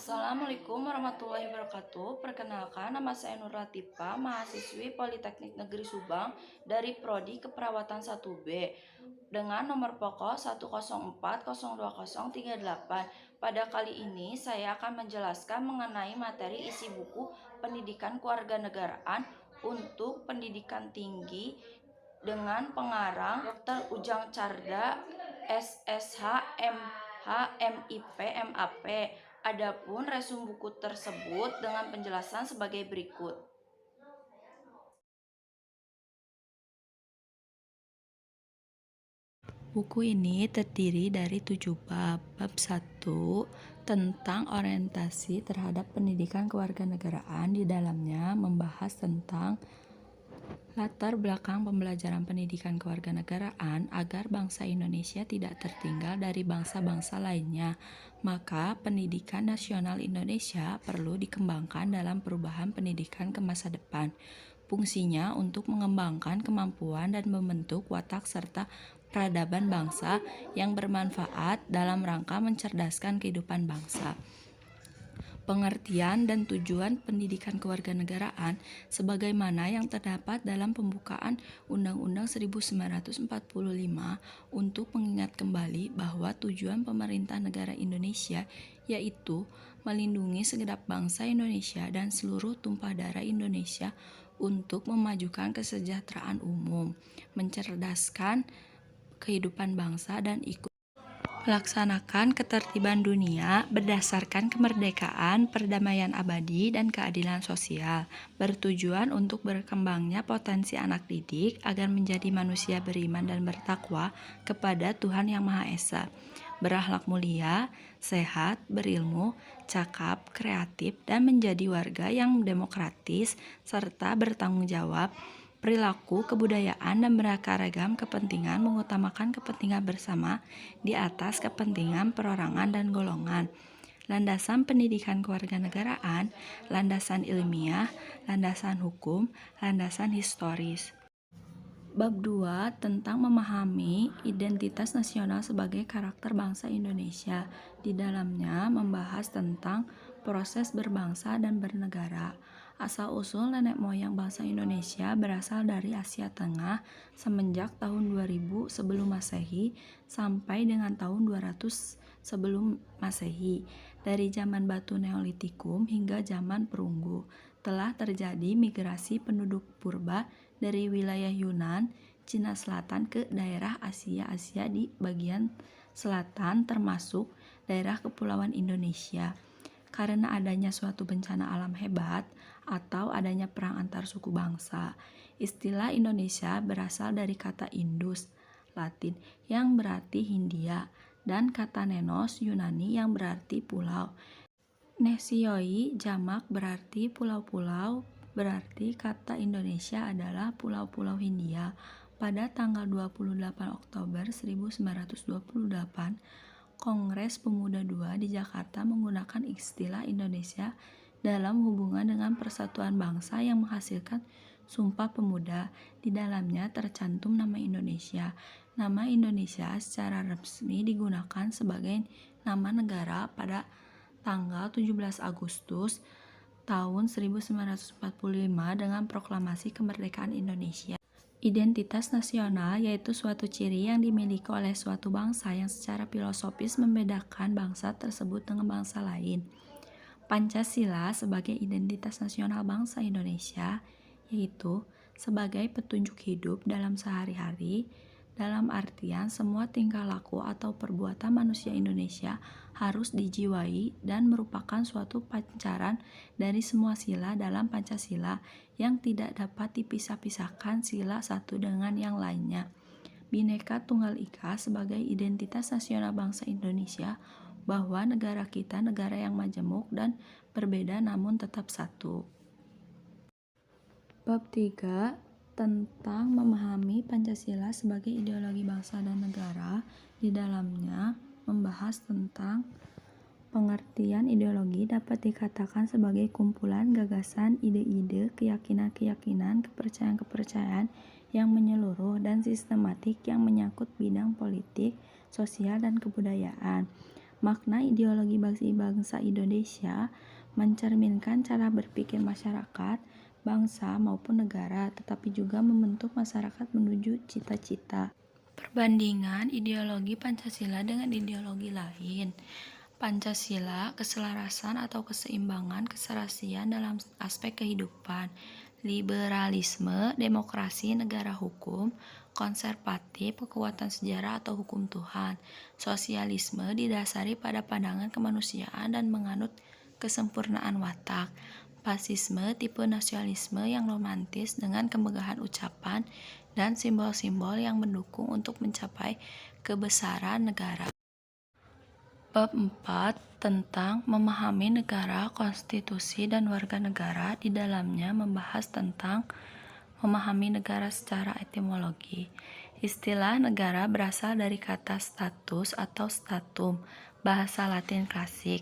Assalamualaikum warahmatullahi wabarakatuh. Perkenalkan, nama saya Nur Latifa, mahasiswi Politeknik Negeri Subang dari Prodi Keperawatan 1B dengan nomor pokok 104020038. Pada kali ini saya akan menjelaskan mengenai materi isi buku Pendidikan Kewarganegaraan untuk Pendidikan Tinggi dengan pengarang Dr. Ujang Carda, SSH, MH, MIP, MAP. Adapun resum buku tersebut dengan penjelasan sebagai berikut. Buku ini terdiri dari 7 bab. Bab 1 tentang orientasi terhadap pendidikan kewarganegaraan. Di dalamnya membahas tentang latar belakang pembelajaran pendidikan kewarganegaraan agar bangsa Indonesia tidak tertinggal dari bangsa-bangsa lainnya. Maka pendidikan nasional Indonesia perlu dikembangkan dalam perubahan pendidikan ke masa depan. Fungsinya untuk mengembangkan kemampuan dan membentuk watak serta peradaban bangsa yang bermanfaat dalam rangka mencerdaskan kehidupan bangsa. Pengertian dan tujuan pendidikan kewarganegaraan sebagaimana yang terdapat dalam pembukaan Undang-Undang 1945 untuk mengingat kembali bahwa tujuan pemerintah negara Indonesia yaitu melindungi segenap bangsa Indonesia dan seluruh tumpah darah Indonesia untuk memajukan kesejahteraan umum, mencerdaskan kehidupan bangsa dan ikut melaksanakan ketertiban dunia berdasarkan kemerdekaan, perdamaian abadi, dan keadilan sosial, bertujuan untuk berkembangnya potensi anak didik agar menjadi manusia beriman dan bertakwa kepada Tuhan Yang Maha Esa, berakhlak mulia, sehat, berilmu, cakap, kreatif, dan menjadi warga yang demokratis serta bertanggung jawab, perilaku, kebudayaan, dan beraneka ragam kepentingan mengutamakan kepentingan bersama di atas kepentingan perorangan dan golongan. Landasan pendidikan kewarganegaraan, landasan ilmiah, landasan hukum, landasan historis. Bab 2 tentang memahami identitas nasional sebagai karakter bangsa Indonesia. Di dalamnya membahas tentang proses berbangsa dan bernegara. Asal-usul nenek moyang bangsa Indonesia berasal dari Asia Tengah semenjak tahun 2000 sebelum Masehi sampai dengan tahun 200 sebelum Masehi. Dari zaman batu Neolitikum hingga zaman perunggu telah terjadi migrasi penduduk purba dari wilayah Yunan, Cina Selatan ke daerah Asia di bagian selatan termasuk daerah kepulauan Indonesia. Karena adanya suatu bencana alam hebat atau adanya perang antar suku bangsa, istilah Indonesia berasal dari kata Indus, Latin, yang berarti Hindia, dan kata Nenos, Yunani, yang berarti pulau. Nesioi, jamak berarti pulau-pulau, berarti kata Indonesia adalah Pulau-Pulau Hindia. Pada tanggal 28 Oktober 1928, Kongres Pemuda II di Jakarta menggunakan istilah Indonesia dalam hubungan dengan persatuan bangsa yang menghasilkan Sumpah Pemuda. Di dalamnya tercantum nama Indonesia. Nama Indonesia secara resmi digunakan sebagai nama negara pada tanggal 17 Agustus tahun 1945 dengan Proklamasi Kemerdekaan Indonesia. Identitas nasional yaitu suatu ciri yang dimiliki oleh suatu bangsa yang secara filosofis membedakan bangsa tersebut dengan bangsa lain. Pancasila sebagai identitas nasional bangsa Indonesia yaitu sebagai petunjuk hidup dalam sehari-hari, dalam artian semua tingkah laku atau perbuatan manusia Indonesia harus dijiwai dan merupakan suatu pancaran dari semua sila dalam Pancasila yang tidak dapat dipisah-pisahkan sila satu dengan yang lainnya. Bhinneka Tunggal Ika sebagai identitas nasional bangsa Indonesia, bahwa negara kita negara yang majemuk dan berbeda namun tetap satu. Bab 3 tentang memahami Pancasila sebagai ideologi bangsa dan negara. Di dalamnya membahas tentang pengertian ideologi dapat dikatakan sebagai kumpulan gagasan, ide-ide, keyakinan-keyakinan, kepercayaan-kepercayaan yang menyeluruh dan sistematik yang menyangkut bidang politik, sosial, dan kebudayaan. Makna ideologi bangsa Indonesia mencerminkan cara berpikir masyarakat, bangsa maupun negara, tetapi juga membentuk masyarakat menuju cita-cita. Perbandingan ideologi Pancasila dengan ideologi lain. Pancasila, keselarasan atau keseimbangan keserasian dalam aspek kehidupan. Liberalisme, demokrasi, negara hukum. Konservatif, kekuatan sejarah atau hukum Tuhan. Sosialisme didasari pada pandangan kemanusiaan dan menganut kesempurnaan watak. Fasisme, tipe nasionalisme yang romantis dengan kemegahan ucapan dan simbol-simbol yang mendukung untuk mencapai kebesaran negara. Bab 4 tentang memahami negara, konstitusi, dan warga negara di dalamnya membahas tentang memahami negara secara etimologi. Istilah negara berasal dari kata status atau statum, bahasa Latin klasik.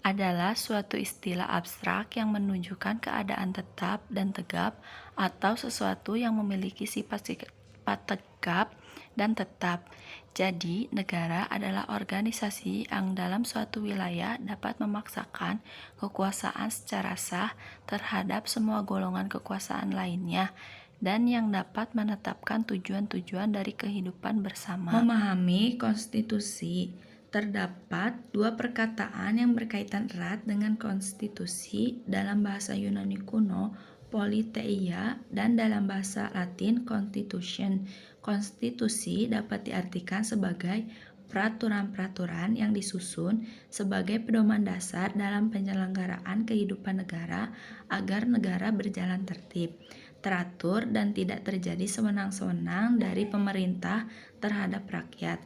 Adalah suatu istilah abstrak yang menunjukkan keadaan tetap dan tegap atau sesuatu yang memiliki sifat tegap dan tetap. Jadi, negara adalah organisasi yang dalam suatu wilayah dapat memaksakan kekuasaan secara sah terhadap semua golongan kekuasaan lainnya dan yang dapat menetapkan tujuan-tujuan dari kehidupan bersama. Memahami konstitusi. Terdapat dua perkataan yang berkaitan erat dengan konstitusi dalam bahasa Yunani kuno, politeia, dan dalam bahasa Latin constitution. Konstitusi dapat diartikan sebagai peraturan-peraturan yang disusun sebagai pedoman dasar dalam penyelenggaraan kehidupan negara agar negara berjalan tertib, teratur, dan tidak terjadi sewenang-sewenang dari pemerintah terhadap rakyat.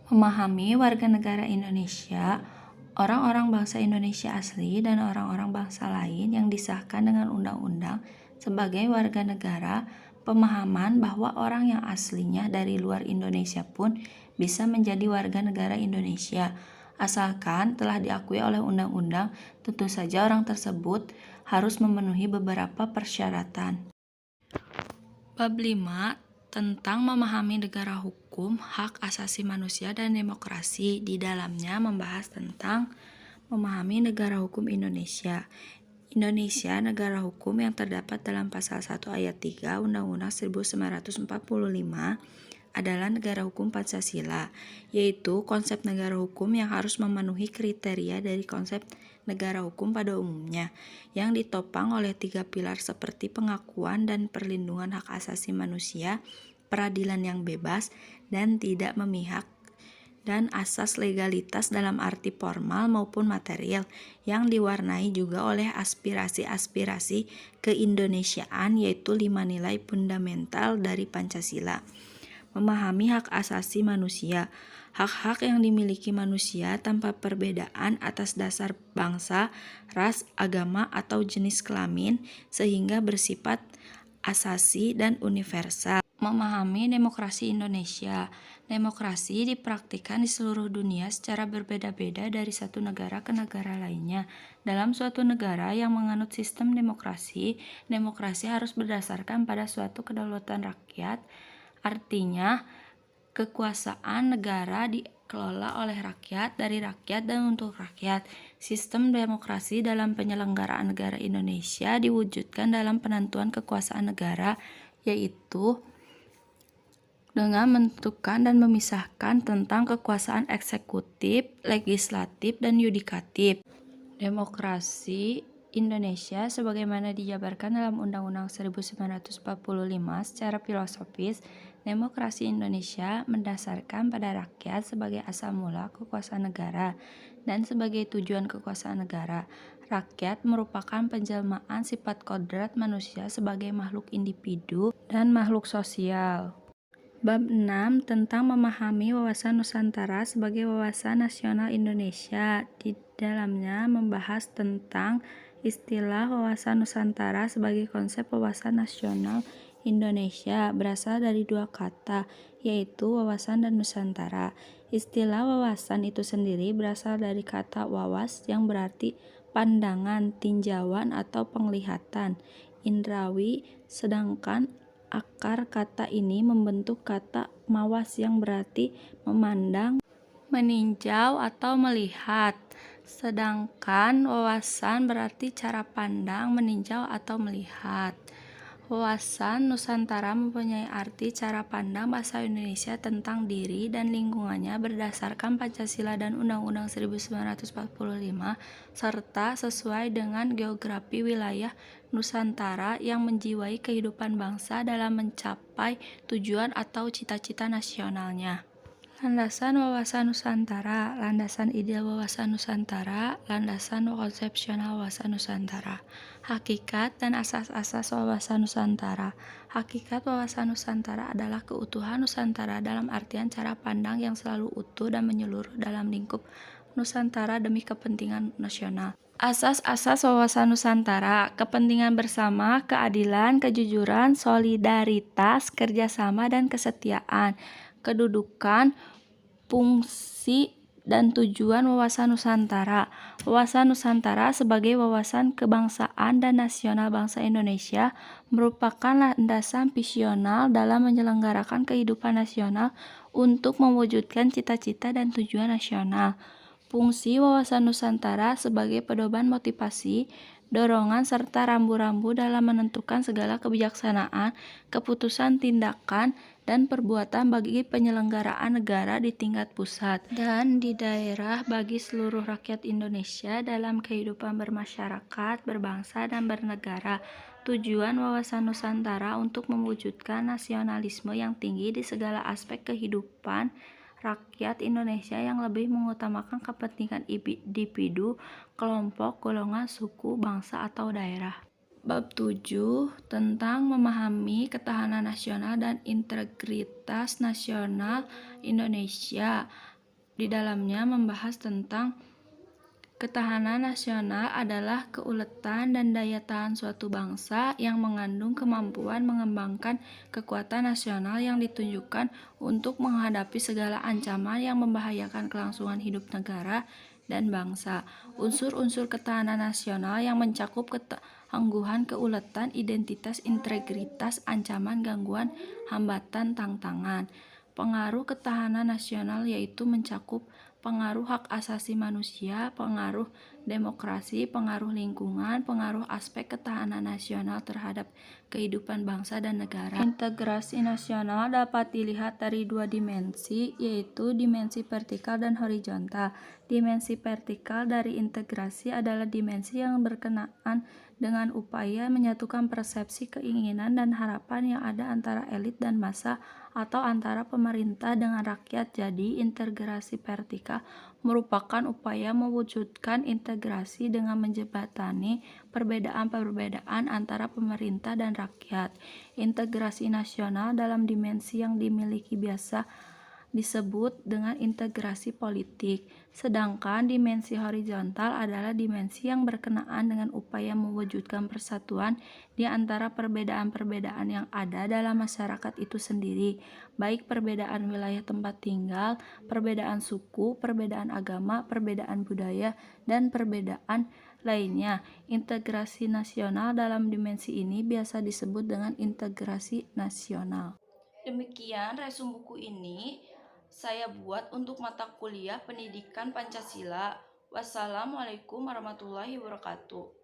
Memahami warga negara Indonesia, orang-orang bangsa Indonesia asli dan orang-orang bangsa lain yang disahkan dengan undang-undang sebagai warga negara, pemahaman bahwa orang yang aslinya dari luar Indonesia pun bisa menjadi warga negara Indonesia, asalkan telah diakui oleh undang-undang. Tentu saja orang tersebut harus memenuhi beberapa persyaratan. Bab 5 tentang memahami negara hukum, hak asasi manusia, dan demokrasi. Di dalamnya membahas tentang memahami negara hukum Indonesia. Indonesia negara hukum yang terdapat dalam pasal 1 ayat 3 Undang-Undang 1945 adalah negara hukum Pancasila, yaitu konsep negara hukum yang harus memenuhi kriteria dari konsep negara hukum pada umumnya, yang ditopang oleh 3 pilar seperti pengakuan dan perlindungan hak asasi manusia, peradilan yang bebas dan tidak memihak, dan asas legalitas dalam arti formal maupun material yang diwarnai juga oleh aspirasi-aspirasi keindonesiaan, yaitu 5 nilai fundamental dari Pancasila. Memahami hak asasi manusia, hak-hak yang dimiliki manusia tanpa perbedaan atas dasar bangsa, ras, agama, atau jenis kelamin, sehingga bersifat asasi dan universal. Memahami demokrasi Indonesia. Demokrasi dipraktikkan di seluruh dunia secara berbeda-beda dari satu negara ke negara lainnya. Dalam suatu negara yang menganut sistem demokrasi, demokrasi harus berdasarkan pada suatu kedaulatan rakyat. Artinya, kekuasaan negara dikelola oleh rakyat, dari rakyat, dan untuk rakyat. Sistem demokrasi dalam penyelenggaraan negara Indonesia diwujudkan dalam penentuan kekuasaan negara, yaitu dengan menentukan dan memisahkan tentang kekuasaan eksekutif, legislatif, dan yudikatif. Demokrasi Indonesia sebagaimana dijabarkan dalam Undang-Undang 1945 secara filosofis, demokrasi Indonesia mendasarkan pada rakyat sebagai asal mula kekuasaan negara dan sebagai tujuan kekuasaan negara. Rakyat merupakan penjelmaan sifat kodrat manusia sebagai makhluk individu dan makhluk sosial. Bab 6 tentang memahami wawasan Nusantara sebagai wawasan nasional Indonesia. Di dalamnya membahas tentang istilah wawasan Nusantara sebagai konsep wawasan nasional Indonesia berasal dari dua kata, yaitu wawasan dan Nusantara. Istilah wawasan itu sendiri berasal dari kata wawas yang berarti pandangan, tinjauan, atau penglihatan indrawi, sedangkan akar kata ini membentuk kata mawas yang berarti memandang, meninjau atau melihat. Sedangkan wawasan berarti cara pandang, meninjau atau melihat. Wawasan Nusantara mempunyai arti cara pandang bangsa Indonesia tentang diri dan lingkungannya berdasarkan Pancasila dan Undang-Undang 1945 serta sesuai dengan geografi wilayah Nusantara yang menjiwai kehidupan bangsa dalam mencapai tujuan atau cita-cita nasionalnya. Landasan wawasan Nusantara, landasan ideal wawasan Nusantara, landasan konsepsional wawasan Nusantara. Hakikat dan asas-asas wawasan Nusantara. Hakikat wawasan Nusantara adalah keutuhan Nusantara dalam artian cara pandang yang selalu utuh dan menyeluruh dalam lingkup Nusantara demi kepentingan nasional. Asas-asas wawasan Nusantara, kepentingan bersama, keadilan, kejujuran, solidaritas, kerjasama, dan kesetiaan. Kedudukan, fungsi, dan tujuan wawasan Nusantara. Wawasan Nusantara sebagai wawasan kebangsaan dan nasional bangsa Indonesia merupakan landasan visional dalam menyelenggarakan kehidupan nasional untuk mewujudkan cita-cita dan tujuan nasional. Fungsi wawasan Nusantara sebagai pedoman motivasi, dorongan, serta rambu-rambu dalam menentukan segala kebijaksanaan, keputusan, tindakan, dan perbuatan bagi penyelenggaraan negara di tingkat pusat dan di daerah bagi seluruh rakyat Indonesia dalam kehidupan bermasyarakat, berbangsa, dan bernegara. Tujuan wawasan Nusantara untuk mewujudkan nasionalisme yang tinggi di segala aspek kehidupan rakyat Indonesia yang lebih mengutamakan kepentingan individu, kelompok, golongan, suku, bangsa, atau daerah. Bab 7 tentang memahami ketahanan nasional dan integritas nasional Indonesia. Di dalamnya membahas tentang ketahanan nasional adalah keuletan dan daya tahan suatu bangsa yang mengandung kemampuan mengembangkan kekuatan nasional yang ditunjukkan untuk menghadapi segala ancaman yang membahayakan kelangsungan hidup negara dan bangsa. Unsur-unsur ketahanan nasional yang mencakup ketangguhan, keuletan, identitas, integritas, ancaman, gangguan, hambatan, tantangan. Pengaruh ketahanan nasional yaitu mencakup pengaruh hak asasi manusia, pengaruh demokrasi, pengaruh lingkungan, pengaruh aspek ketahanan nasional terhadap kehidupan bangsa dan negara. Integrasi nasional dapat dilihat dari dua dimensi, yaitu dimensi vertikal dan horizontal. Dimensi vertikal dari integrasi adalah dimensi yang berkenaan dengan upaya menyatukan persepsi, keinginan, dan harapan yang ada antara elit dan massa atau antara pemerintah dengan rakyat. Jadi, integrasi vertikal merupakan upaya mewujudkan integrasi dengan menjembatani perbedaan-perbedaan antara pemerintah dan rakyat. Integrasi nasional dalam dimensi yang dimiliki biasa disebut dengan integrasi politik, sedangkan dimensi horizontal adalah dimensi yang berkenaan dengan upaya mewujudkan persatuan di antara perbedaan-perbedaan yang ada dalam masyarakat itu sendiri, baik perbedaan wilayah tempat tinggal, perbedaan suku, perbedaan agama, perbedaan budaya, dan perbedaan lainnya. Integrasi nasional dalam dimensi ini biasa disebut dengan integrasi nasional. Demikian resum buku ini saya buat untuk mata kuliah Pendidikan Pancasila. Wassalamualaikum warahmatullahi wabarakatuh.